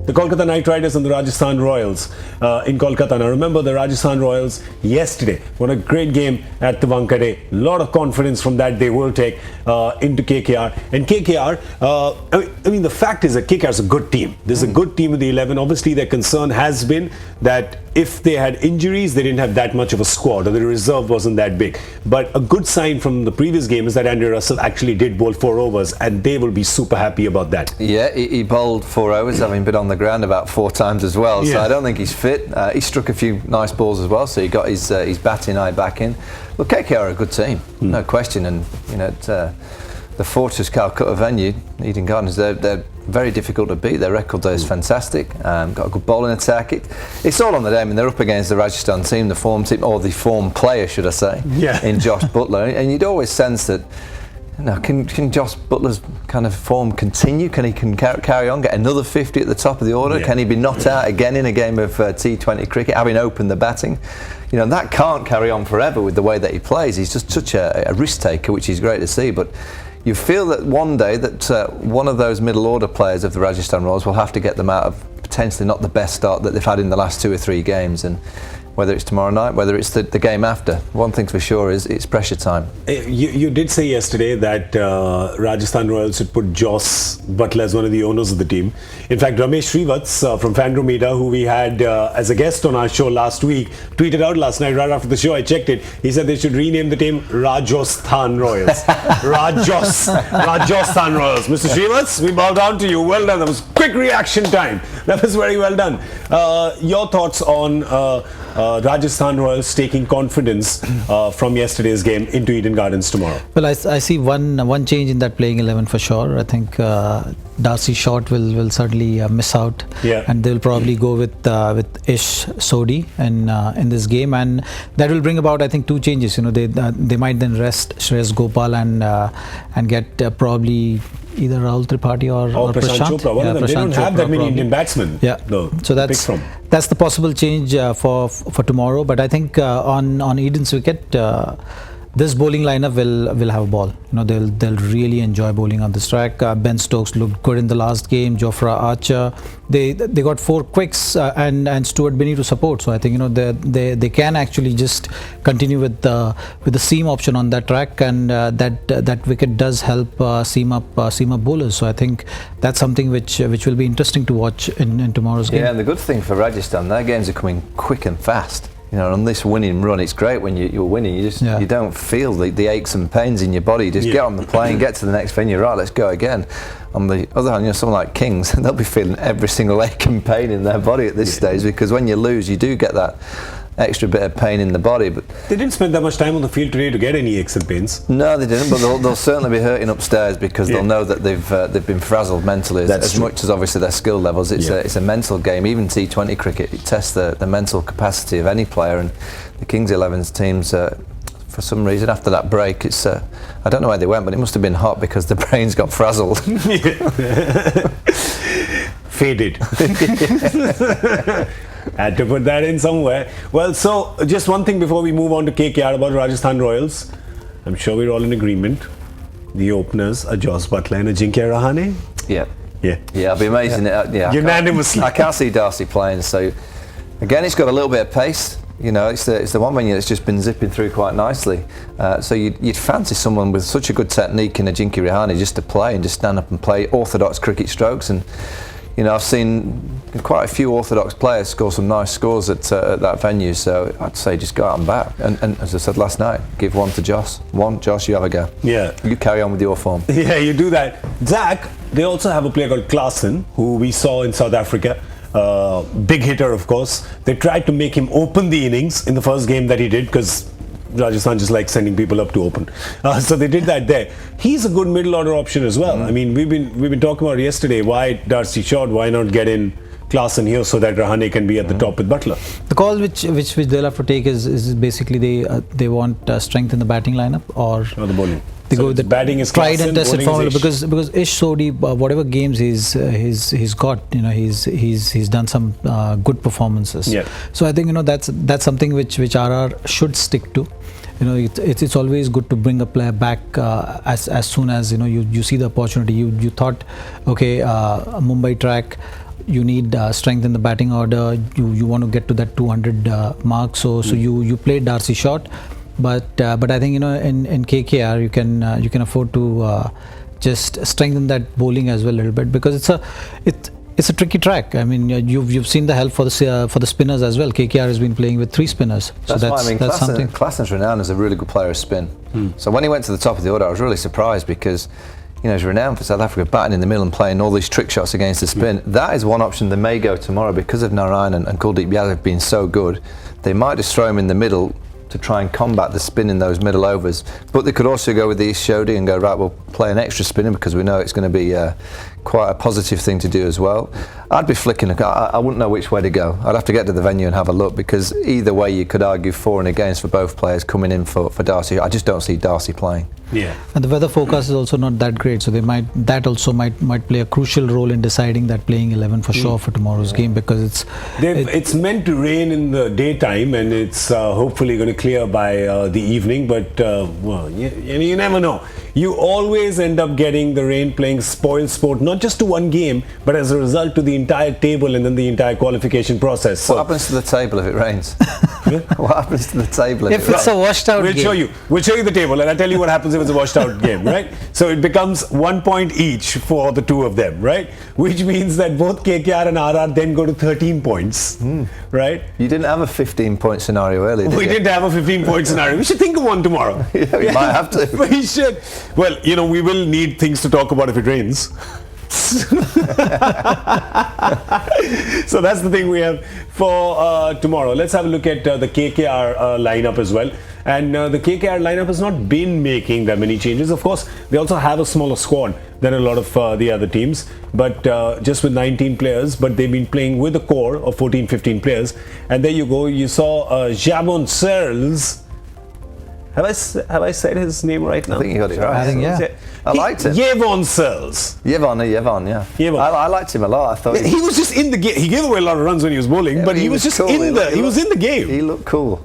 the Kolkata Knight Riders and the Rajasthan Royals in Kolkata. Now remember, the Rajasthan Royals yesterday won a great game at the Wankhede. A lot of confidence from that they will take into KKR. And KKR, I mean, the fact is that KKR is a good team. There's a good team in the 11. Obviously, their concern has been that if they had injuries, they didn't have that much of a squad, or the reserve wasn't that big. But a good sign from the previous game is that Andy Russell actually did bowl 4 overs, and they will be super happy about that. Yeah, he bowled 4 overs, having been on the ground about 4 times as well. So I don't think he's fit. He struck a few nice balls as well, so he got his batting eye back in. Look, KKR are a good team, no question. And you know, the Fortress Calcutta venue, Eden Gardens, they're very difficult to beat. Their record there is fantastic. Got a good bowling attack. It's all on the day. I mean, they're up against the Rajasthan team, the form team, or the form player, should I say, in Josh Buttler. And you'd always sense that, you know, can Josh Butler's kind of form continue? Can he carry on, get another 50 at the top of the order? Can he be knocked out again in a game of T20 cricket, having opened the batting? You know, that can't carry on forever with the way that he plays. He's just such a risk taker, which is great to see. But you feel that one day that one of those middle order players of the Rajasthan Royals will have to get them out of potentially not the best start that they've had in the last 2 or 3 games. And whether it's tomorrow night, whether it's the game after, one thing's for sure is it's pressure time. You did say yesterday that Rajasthan Royals should put Joss Buttler as one of the owners of the team. In fact, Ramesh Srivats from Fandromeda, who we had as a guest on our show last week, tweeted out last night right after the show. I checked it. He said they should rename the team Rajasthan Royals. Rajasthan Royals. Mr. Srivats, we bow down to you. Well done. That was quick reaction time. That was very well done. Your thoughts on Rajasthan Royals taking confidence from yesterday's game into Eden Gardens tomorrow? Well, I see one change in that playing 11 for sure. I think Darcy Short will certainly miss out, and they'll probably go with Ish Sodhi in this game, and that will bring about, I think, 2 changes. You know, they might then rest Shreyas Gopal and get probably either Rahul Tripathi or Prashant Chopra. One of them. They don't have that many Indian batsmen. So that's the possible change for tomorrow. But I think on Eden's wicket, this bowling lineup will have a ball. You know, they'll really enjoy bowling on this track. Ben Stokes looked good in the last game. Jofra Archer, they got 4 quicks and Stuart Binney to support. So I think, you know, they can actually just continue with the seam option on that track, and that wicket does help seam up bowlers. So I think that's something which will be interesting to watch in tomorrow's game. Yeah, and the good thing for Rajasthan, their games are coming quick and fast. You know, on this winning run, it's great when you're winning. You don't feel the aches and pains in your body. You just get on the plane, get to the next venue, right, let's go again. On the other hand, you know, someone like Kings, they'll be feeling every single ache and pain in their body at this stage, because when you lose, you do get that extra bit of pain in the body. But they didn't spend that much time on the field today to get any aches and pains. No, they didn't, but they'll certainly be hurting upstairs, because they'll know that they've been frazzled mentally as much as obviously their skill levels. It's a mental game. Even T20 cricket, it tests the mental capacity of any player, and the Kings 11's teams, for some reason, after that break, it's I don't know where they went, but it must have been hot, because the brains got frazzled. Faded. Had to put that in somewhere. Well, so just one thing before we move on to KKR about Rajasthan Royals. I'm sure we're all in agreement. The openers are Joss Buttler and Ajinkya Rahane. Yeah, it'll be amazing. Unanimously. I can't see Darcy playing. So again, it's got a little bit of pace. You know, it's the one venue that's just been zipping through quite nicely. So you'd fancy someone with such a good technique in Ajinkya Rahane just to play and just stand up and play orthodox cricket strokes. And you know, I've seen quite a few orthodox players score some nice scores at that venue, so I'd say just go out and bat. And as I said last night, give one to Joss. Joss, you have a go. Yeah. You carry on with your form. Yeah, you do that. Zach, they also have a player called Klaasen, who we saw in South Africa. Big hitter, of course. They tried to make him open the innings in the first game that he did, because Rajasthan just likes sending people up to open. So they did that there. He's a good middle order option as well. I mean, we've been talking about yesterday, why Darcy Short, why not get in Klaasen here so that Rahane can be at the top with Buttler? The call which they'll have to take is basically they want strength in the batting lineup or the bowling. They go with the batting is tried and tested formula, Ish. because Ish Sodhi, whatever games he's got, you know, he's done some good performances. Yeah. So I think, you know, that's something which RR should stick to. You know, it's always good to bring a player back as soon as, you know, you see the opportunity. You thought, okay, a Mumbai track, you need strength in the batting order. You want to get to that 200 mark. So you played Darcy short, but I think in KKR you can afford to just strengthen that bowling as well a little bit, because it's a tricky track. I mean, you've seen the help for the spinners as well. KKR has been playing with 3 spinners. That's why, I mean, Klassen's renowned as a really good player of spin. So when he went to the top of the order, I was really surprised, because he's renowned for South Africa batting in the middle and playing all these trick shots against the spin. That is one option they may go tomorrow, because of Narayan and Kuldeep Yadav being so good. They might just throw him in the middle to try and combat the spin in those middle overs. But they could also go with the East Shodi and go, right, we'll play an extra spinner, because we know it's going to be quite a positive thing to do as well. I'd be flicking. I wouldn't know which way to go. I'd have to get to the venue and have a look, because either way you could argue for and against for both players coming in for Darcy. I just don't see Darcy playing. Yeah. And the weather forecast is also not that great, so that also might play a crucial role in deciding that playing 11 for sure for tomorrow's game, because it's meant to rain in the daytime, and it's hopefully going to clear by the evening, but you never know. You always end up getting the rain playing spoil sport, not just to one game, but as a result to the entire table and then the entire qualification process. So what happens to the table if it rains? What happens to the table if it's a washed out game? We'll show you the table, and I'll tell you what happens if it's a washed out game, right? So it becomes 1 point each for the two of them, right? Which means that both KKR and RR then go to 13 points, right? You didn't have a 15-point scenario earlier, did We you? didn't have a 15-point scenario. We should think of one tomorrow. Yeah, we might have to. We should. Well, we will need things to talk about if it rains. So that's the thing we have for tomorrow. Let's have a look at the KKR lineup as well. And the KKR lineup has not been making that many changes. Of course, they also have a smaller squad than a lot of the other teams, but just with 19 players, but they've been playing with a core of 14-15 players. And there you go. You saw Jamon Searles. Have I said his name right now? I think you got it right. I think, yeah. I liked him. Yevon Searles. Yevon, yeah. Yevon. I liked him a lot. I thought he was just in the game. He gave away a lot of runs when he was bowling, but he was just cool. in the. He was in the game. He looked cool.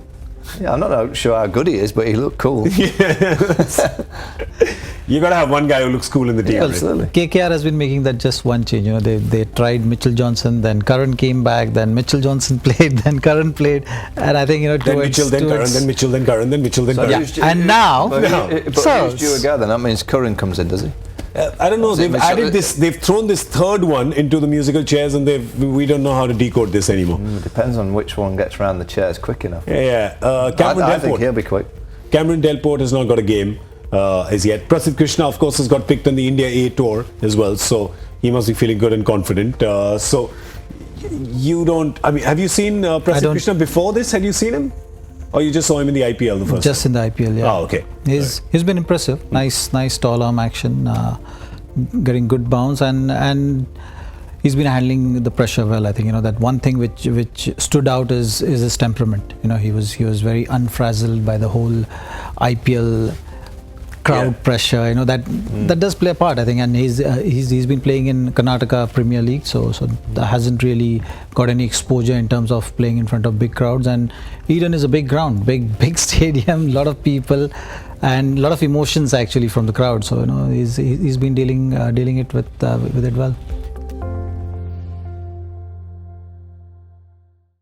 Yeah, I'm not sure how good he is, but he looked cool. You gotta have one guy who looks cool in the team. Yeah, absolutely. KKR has been making that just one change. They tried Mitchell Johnson, then Curran came back, then Mitchell Johnson played, then Curran played, and I think then Mitchell, then Curran, then Mitchell, then Curran, then Mitchell, then Curran. Yeah. And now, but who's due again? That means Curran comes in, does he? I don't know. They've added this. They've thrown this third one into the musical chairs, and we don't know how to decode this anymore. Depends on which one gets around the chairs quick enough. Yeah. I think he'll be quick. Cameron Delport has not got a game as yet. Prasidh Krishna, of course, has got picked on the India A tour as well, so he must be feeling good and confident. So you don't. I mean, have you seen Prasidh Krishna before this? Had you seen him? Or you just saw him in the IPL the first Just time? in the IPL, yeah. Oh, okay. He's been impressive. Nice tall arm action, getting good bounce, and he's been handling the pressure well. I think that one thing which stood out is his temperament. He was very unfrazzled by the whole IPL crowd pressure. That does play a part, I think, and he's been playing in Karnataka Premier League, so that hasn't really got any exposure in terms of playing in front of big crowds. And Eden is a big ground, big stadium, lot of people, and a lot of emotions actually from the crowd. So he's been dealing it with it well.